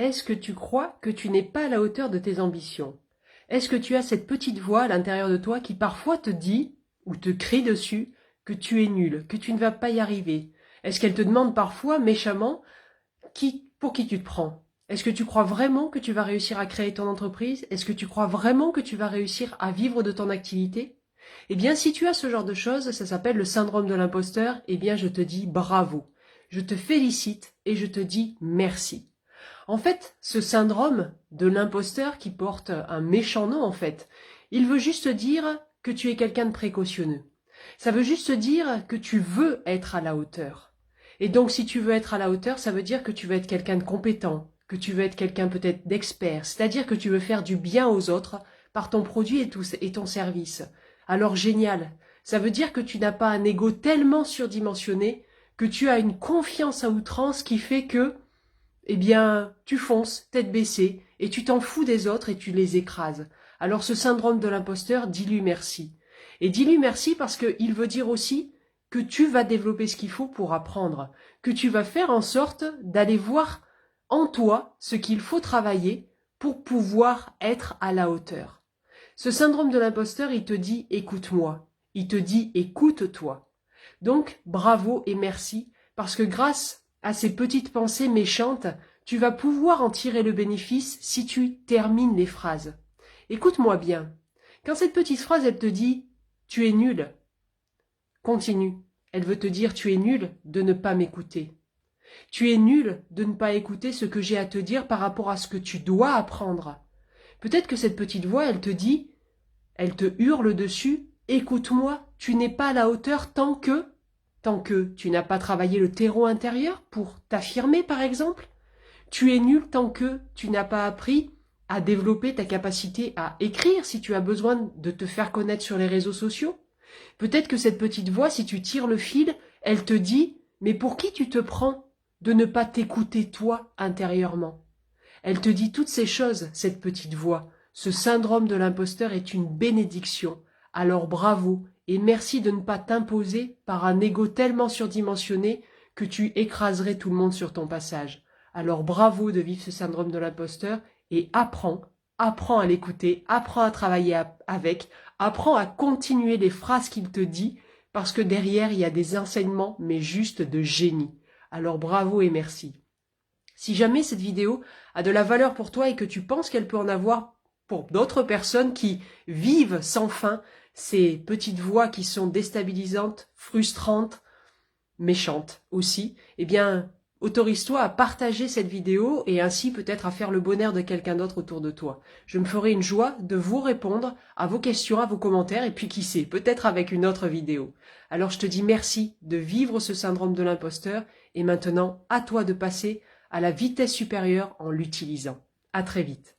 Est-ce que tu crois que tu n'es pas à la hauteur de tes ambitions? Est-ce que tu as cette petite voix à l'intérieur de toi qui parfois te dit, ou te crie dessus, que tu es nul, que tu ne vas pas y arriver? Est-ce qu'elle te demande parfois, méchamment, pour qui tu te prends? Est-ce que tu crois vraiment que tu vas réussir à créer ton entreprise? Est-ce que tu crois vraiment que tu vas réussir à vivre de ton activité? Eh bien, si tu as ce genre de choses, ça s'appelle le syndrome de l'imposteur, eh bien, je te dis bravo. Je te félicite et je te dis merci. En fait, ce syndrome de l'imposteur qui porte un méchant nom, en fait, il veut juste dire que tu es quelqu'un de précautionneux. Ça veut juste dire que tu veux être à la hauteur. Et donc, si tu veux être à la hauteur, ça veut dire que tu veux être quelqu'un de compétent, que tu veux être quelqu'un peut-être d'expert, c'est-à-dire que tu veux faire du bien aux autres par ton produit et ton service. Alors génial, ça veut dire que tu n'as pas un ego tellement surdimensionné que tu as une confiance à outrance qui fait que eh bien, tu fonces, tête baissée, et tu t'en fous des autres et tu les écrases. Alors ce syndrome de l'imposteur, dis-lui merci. Et dis-lui merci parce qu'il veut dire aussi que tu vas développer ce qu'il faut pour apprendre, que tu vas faire en sorte d'aller voir en toi ce qu'il faut travailler pour pouvoir être à la hauteur. Ce syndrome de l'imposteur, il te dit écoute-moi, il te dit écoute-toi. Donc bravo et merci parce que grâce à ces petites pensées méchantes, tu vas pouvoir en tirer le bénéfice si tu termines les phrases. Écoute-moi bien. Quand cette petite phrase, elle te dit « tu es nul », continue. Elle veut te dire « tu es nul de ne pas m'écouter ». Tu es nul de ne pas écouter ce que j'ai à te dire par rapport à ce que tu dois apprendre. Peut-être que cette petite voix, elle te dit, elle te hurle dessus « écoute-moi, tu n'es pas à la hauteur tant que tu n'as pas travaillé le terreau intérieur pour t'affirmer par exemple. Tu es nul tant que tu n'as pas appris à développer ta capacité à écrire si tu as besoin de te faire connaître sur les réseaux sociaux. Peut-être que cette petite voix, si tu tires le fil, elle te dit « mais pour qui tu te prends de ne pas t'écouter toi intérieurement ?» Elle te dit toutes ces choses, cette petite voix. Ce syndrome de l'imposteur est une bénédiction. Alors bravo et merci de ne pas t'imposer par un ego tellement surdimensionné que tu écraserais tout le monde sur ton passage. Alors bravo de vivre ce syndrome de l'imposteur et apprends à l'écouter, apprends à travailler avec, apprends à continuer les phrases qu'il te dit parce que derrière il y a des enseignements mais juste de génie. Alors bravo et merci. Si jamais cette vidéo a de la valeur pour toi et que tu penses qu'elle peut en avoir pour d'autres personnes qui vivent sans fin ces petites voix qui sont déstabilisantes, frustrantes, méchantes aussi, eh bien, autorise-toi à partager cette vidéo et ainsi peut-être à faire le bonheur de quelqu'un d'autre autour de toi. Je me ferai une joie de vous répondre à vos questions, à vos commentaires et puis qui sait, peut-être avec une autre vidéo. Alors je te dis merci de vivre ce syndrome de l'imposteur et maintenant à toi de passer à la vitesse supérieure en l'utilisant. À très vite.